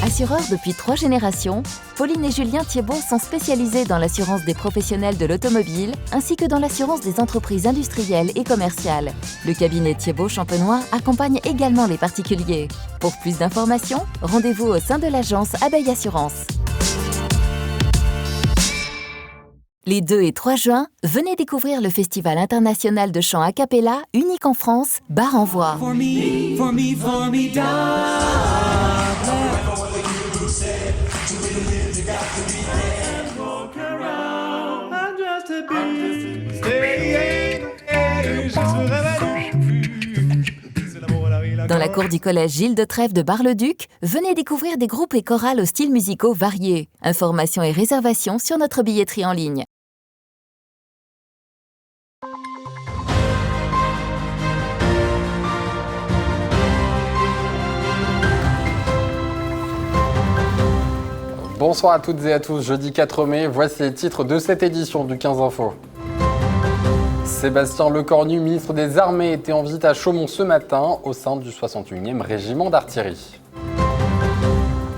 Assureurs depuis 3 générations, Pauline et Julien Thiebaud sont spécialisés dans l'assurance des professionnels de l'automobile ainsi que dans l'assurance des entreprises industrielles et commerciales. Le cabinet Thiebaud Champenois accompagne également les particuliers. Pour plus d'informations, rendez-vous au sein de l'agence Abeille Assurance. Les 2 et 3 juin, venez découvrir le Festival international de chant a cappella, unique en France, Bar en Voix. Dans la cour du collège Gilles de Trèves de Bar-le-Duc, venez découvrir des groupes et chorales aux styles musicaux variés. Informations et réservations sur notre billetterie en ligne. Bonsoir à toutes et à tous, jeudi 4 mai, voici les titres de cette édition du 15 Info. Sébastien Lecornu, ministre des Armées, était en visite à Chaumont ce matin au sein du 61e régiment d'artillerie.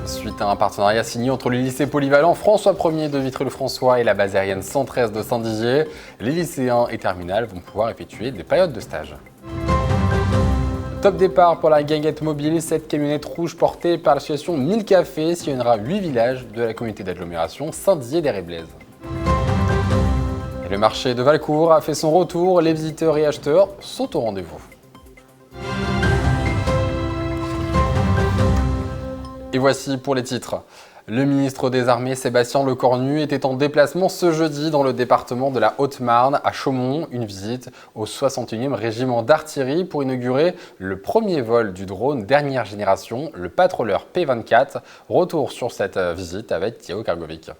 Suite à un partenariat signé entre le lycée polyvalent François 1er de Vitry-le-François et la base aérienne 113 de Saint-Dizier, les lycéens et terminales vont pouvoir effectuer des périodes de stage. Top départ pour la guinguette mobile, cette camionnette rouge portée par l'association 1000 Cafés sillonnera 8 villages de la communauté d'agglomération Saint-Dizier-des-Réblaises. Et le marché de Valcourt a fait son retour, les visiteurs et acheteurs sont au rendez-vous. Et voici pour les titres. Le ministre des Armées, Sébastien Lecornu, était en déplacement ce jeudi dans le département de la Haute-Marne, à Chaumont, une visite au 61e régiment d'artillerie pour inaugurer le premier vol du drone dernière génération, le Patroller P24. Retour sur cette visite avec Thiago Kargovic.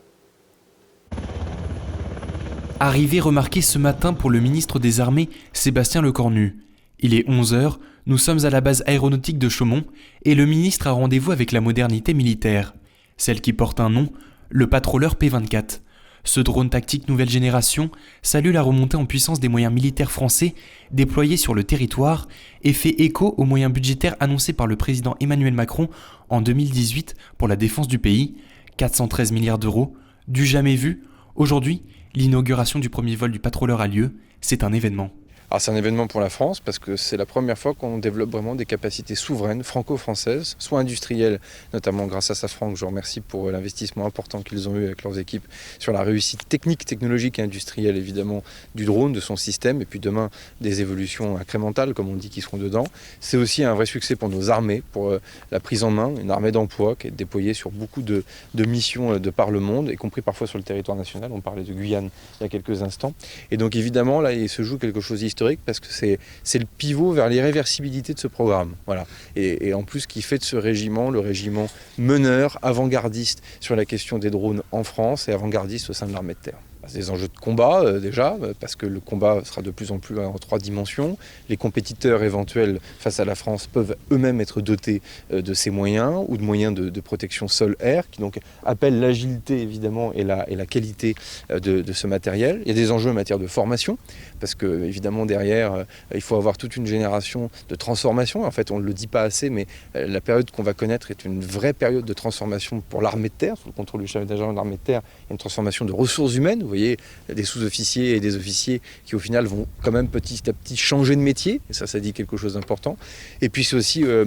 Arrivée remarquée ce matin pour le ministre des Armées, Sébastien Lecornu. Il est 11h, nous sommes à la base aéronautique de Chaumont et le ministre a rendez-vous avec la modernité militaire. Celle qui porte un nom, le Patroller P24. Ce drone tactique nouvelle génération salue la remontée en puissance des moyens militaires français déployés sur le territoire et fait écho aux moyens budgétaires annoncés par le président Emmanuel Macron en 2018 pour la défense du pays, 413 milliards d'euros, du jamais vu. Aujourd'hui, l'inauguration du premier vol du Patroller a lieu, c'est un événement. Alors c'est un événement pour la France parce que c'est la première fois qu'on développe vraiment des capacités souveraines franco-françaises, soit industrielles, notamment grâce à Safran, que je remercie pour l'investissement important qu'ils ont eu avec leurs équipes sur la réussite technique, technologique et industrielle évidemment du drone, de son système, et puis demain des évolutions incrémentales comme on dit qui seront dedans. C'est aussi un vrai succès pour nos armées, pour la prise en main, une armée d'emploi qui est déployée sur beaucoup de missions de par le monde, y compris parfois sur le territoire national. On parlait de Guyane il y a quelques instants. Et donc évidemment là il se joue quelque chose d'historique parce que c'est le pivot vers l'irréversibilité de ce programme. Voilà. Et en plus qui fait de ce régiment le régiment meneur, avant-gardiste sur la question des drones en France et avant-gardiste au sein de l'armée de terre. Des enjeux de combat déjà, parce que le combat sera de plus en plus en 3 dimensions. Les compétiteurs éventuels face à la France peuvent eux-mêmes être dotés de ces moyens ou de moyens de protection sol-air, qui donc appellent l'agilité évidemment et la qualité de ce matériel. Il y a des enjeux en matière de formation, parce que évidemment derrière, il faut avoir toute une génération de transformation. En fait, on ne le dit pas assez, mais la période qu'on va connaître est une vraie période de transformation pour l'armée de terre, sous le contrôle du chef d'état-major de l'armée de terre. Il y a une transformation de ressources humaines. Vous voyez, des sous-officiers et des officiers qui au final vont quand même petit à petit changer de métier, et ça dit quelque chose d'important. Et puis c'est aussi un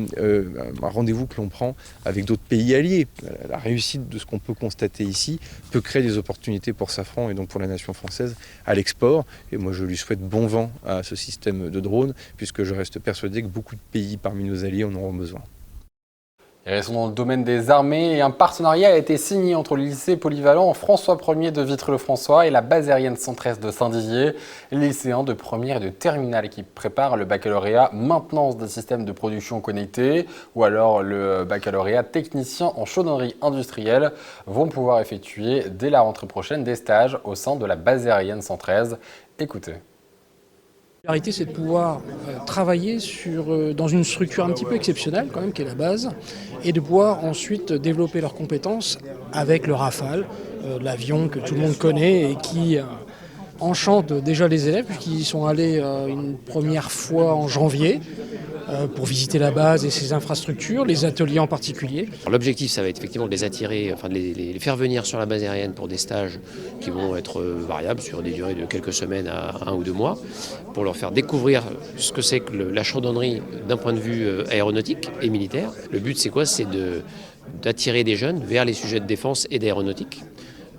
rendez-vous que l'on prend avec d'autres pays alliés. La réussite de ce qu'on peut constater ici peut créer des opportunités pour Safran et donc pour la nation française à l'export. Et moi je lui souhaite bon vent à ce système de drones, puisque je reste persuadé que beaucoup de pays parmi nos alliés en auront besoin. Et restons dans le domaine des armées et un partenariat a été signé entre le lycée polyvalent François 1er de Vitry-le-François et la base aérienne 113 de Saint-Dizier. Les lycéens de première et de terminale qui préparent le baccalauréat maintenance des systèmes de production connectés ou alors le baccalauréat technicien en chaudronnerie industrielle vont pouvoir effectuer dès la rentrée prochaine des stages au sein de la base aérienne 113. Écoutez. La réalité, c'est de pouvoir travailler dans une structure un petit peu exceptionnelle, quand même, qui est la base, et de pouvoir ensuite développer leurs compétences avec le Rafale, l'avion que tout le monde connaît et qui enchante déjà les élèves, puisqu'ils y sont allés une première fois en janvier. pour visiter la base et ses infrastructures, les ateliers en particulier. L'objectif, ça va être effectivement de les attirer, enfin de les faire venir sur la base aérienne pour des stages qui vont être variables sur des durées de quelques semaines à 1 ou 2 mois, pour leur faire découvrir ce que c'est que la chandonnerie d'un point de vue aéronautique et militaire. Le but, c'est quoi? C'est d'attirer des jeunes vers les sujets de défense et d'aéronautique,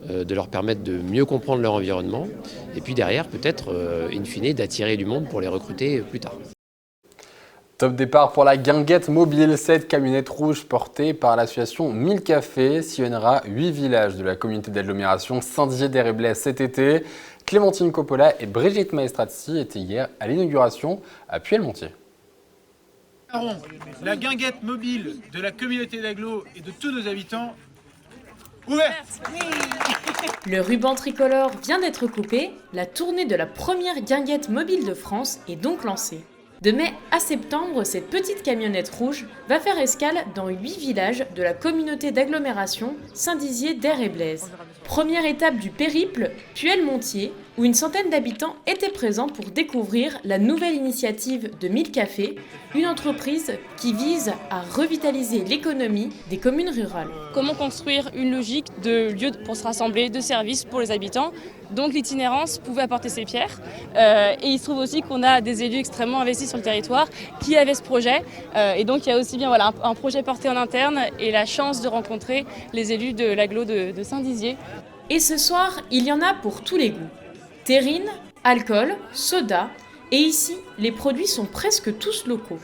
de leur permettre de mieux comprendre leur environnement, et puis derrière, peut-être, in fine, d'attirer du monde pour les recruter plus tard. Top départ pour la guinguette mobile. Cette camionnette rouge portée par l'association 1000 Cafés sillonnera 8 villages de la communauté d'agglomération Saint-Dizier-des-Réblais cet été. Clémentine Coppola et Brigitte Maestrazzi étaient hier à l'inauguration à Puy-le-Montier. La guinguette mobile de la communauté d'agglo et de tous nos habitants ouverte. Le ruban tricolore vient d'être coupé, la tournée de la première guinguette mobile de France est donc lancée. De mai à septembre, cette petite camionnette rouge va faire escale dans 8 villages de la communauté d'agglomération Saint-Dizier-des-Réblais. Première étape du périple, Puy-le-Montier, où une centaine d'habitants étaient présents pour découvrir la nouvelle initiative de 1000 Cafés, une entreprise qui vise à revitaliser l'économie des communes rurales. Comment construire une logique de lieu pour se rassembler, de services pour les habitants. Donc l'itinérance pouvait apporter ses pierres. Et il se trouve aussi qu'on a des élus extrêmement investis sur le territoire qui avaient ce projet. Et donc il y a aussi bien un projet porté en interne et la chance de rencontrer les élus de l'agglo de Saint-Dizier. Et ce soir, il y en a pour tous les goûts. Terrine, alcool, soda. Et ici, les produits sont presque tous locaux.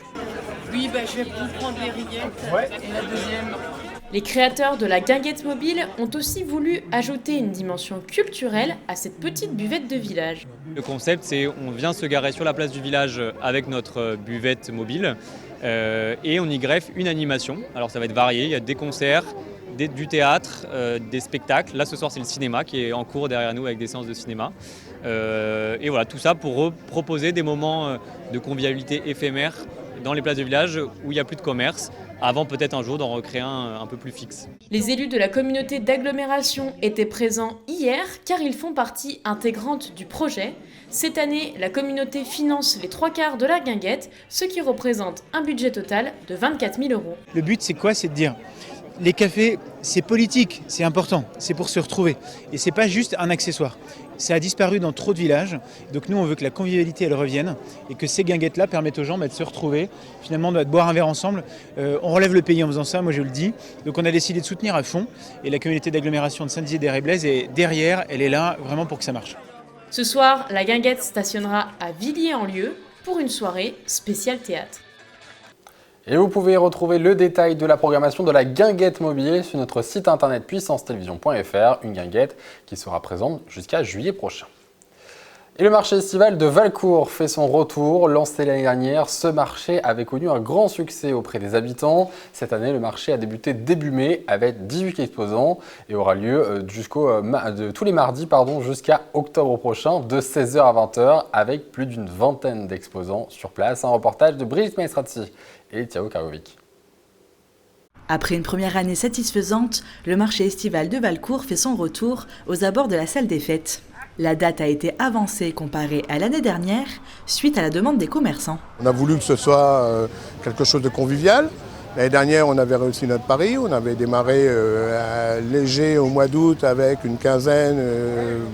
Oui, je vais vous prendre les rillettes et la deuxième. Les créateurs de la guinguette mobile ont aussi voulu ajouter une dimension culturelle à cette petite buvette de village. Le concept, c'est on vient se garer sur la place du village avec notre buvette mobile et on y greffe une animation. Alors ça va être varié, il y a des concerts, du théâtre, des spectacles. Là ce soir c'est le cinéma qui est en cours derrière nous avec des séances de cinéma. Et voilà, tout ça pour proposer des moments de convivialité éphémères dans les places de village où il n'y a plus de commerce, avant peut-être un jour d'en recréer un peu plus fixe. Les élus de la communauté d'agglomération étaient présents hier car ils font partie intégrante du projet. Cette année, la communauté finance les 3/4 de la guinguette, ce qui représente un budget total de 24 000 €. Le but c'est quoi? C'est de dire les cafés, c'est politique, c'est important, c'est pour se retrouver. Et c'est pas juste un accessoire. Ça a disparu dans trop de villages. Donc nous, on veut que la convivialité, elle revienne et que ces guinguettes-là permettent aux gens de se retrouver, finalement de boire un verre ensemble. On relève le pays en faisant ça, moi je le dis. Donc on a décidé de soutenir à fond. Et la communauté d'agglomération de Saint-Dizier-des-Réblais est derrière, elle est là vraiment pour que ça marche. Ce soir, la guinguette stationnera à Villiers-en-Lieu pour une soirée spéciale théâtre. Et vous pouvez retrouver le détail de la programmation de la guinguette mobile sur notre site internet puissancetelevision.fr, une guinguette qui sera présente jusqu'à juillet prochain. Et le marché estival de Valcourt fait son retour. Lancé l'année dernière, ce marché avait connu un grand succès auprès des habitants. Cette année, le marché a débuté début mai avec 18 exposants et aura lieu tous les mardis jusqu'à octobre prochain de 16h à 20h avec plus d'une vingtaine d'exposants sur place. Un reportage de Brigitte Maestrazzi et Thiago Kargovic. Après une première année satisfaisante, le marché estival de Valcourt fait son retour aux abords de la salle des fêtes. La date a été avancée comparée à l'année dernière, suite à la demande des commerçants. On a voulu que ce soit quelque chose de convivial. L'année dernière, on avait réussi notre pari. On avait démarré léger au mois d'août avec une quinzaine,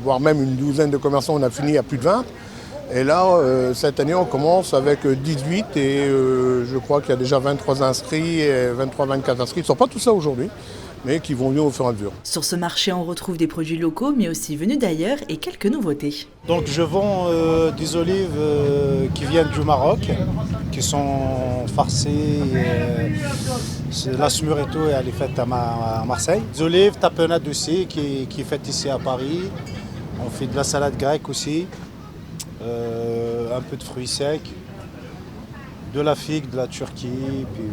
voire même une douzaine de commerçants. On a fini à plus de 20. Et là, cette année, on commence avec 18 et je crois qu'il y a déjà 23 inscrits, 23-24 inscrits. Ils ne sont pas tous ça aujourd'hui, mais qui vont mieux au fur et à mesure. Sur ce marché, on retrouve des produits locaux, mais aussi venus d'ailleurs et quelques nouveautés. Donc je vends des olives qui viennent du Maroc, qui sont farcies. La smuretto, elle est faite à Marseille. Des olives tapenade aussi, qui est faite ici à Paris. On fait de la salade grecque aussi. Un peu de fruits secs, de la figue, de la Turquie, puis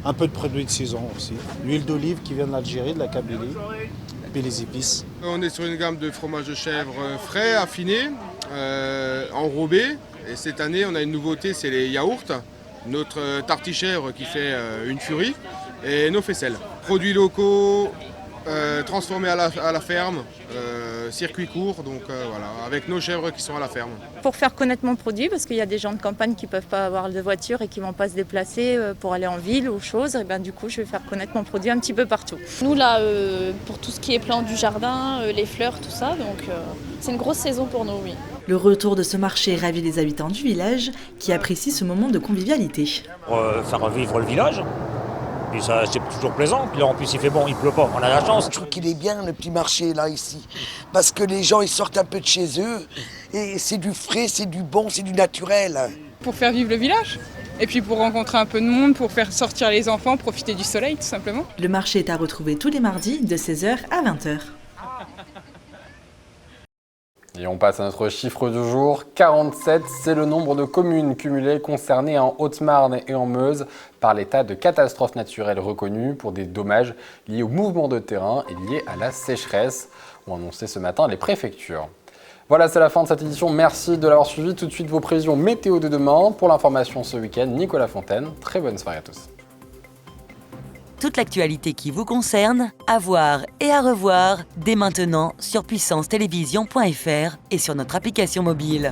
un peu de produits de saison aussi. L'huile d'olive qui vient de l'Algérie, de la Kabylie, puis les épices. On est sur une gamme de fromage de chèvre frais, affinés, enrobés. Et cette année, on a une nouveauté, c'est les yaourts. Notre tartichèvre qui fait une furie et nos faisselles. Produits locaux, transformés à la ferme, circuit court, donc voilà, avec nos chèvres qui sont à la ferme. Pour faire connaître mon produit, parce qu'il y a des gens de campagne qui ne peuvent pas avoir de voiture et qui ne vont pas se déplacer pour aller en ville ou chose, et ben, du coup je vais faire connaître mon produit un petit peu partout. Nous là, pour tout ce qui est plantes du jardin, les fleurs, tout ça, donc c'est une grosse saison pour nous, oui. Le retour de ce marché ravit les habitants du village qui apprécient ce moment de convivialité. Faire revivre le village. Puis ça, c'est toujours plaisant. Puis là, en plus, il fait bon, il pleut pas. On a la chance. Je trouve qu'il est bien, le petit marché, là, ici. Parce que les gens, ils sortent un peu de chez eux. Et c'est du frais, c'est du bon, c'est du naturel. Pour faire vivre le village. Et puis pour rencontrer un peu de monde, pour faire sortir les enfants, profiter du soleil, tout simplement. Le marché est à retrouver tous les mardis de 16h à 20h. Et on passe à notre chiffre du jour. 47, c'est le nombre de communes cumulées concernées en Haute-Marne et en Meuse par l'état de catastrophe naturelle reconnu pour des dommages liés au mouvement de terrain et liés à la sécheresse, ont annoncé ce matin les préfectures. Voilà, c'est la fin de cette édition. Merci de l'avoir suivi. Tout de suite, vos prévisions météo de demain. Pour l'information ce week-end, Nicolas Fontaine. Très bonne soirée à tous. Toute l'actualité qui vous concerne, à voir et à revoir dès maintenant sur puissancetélévision.fr et sur notre application mobile.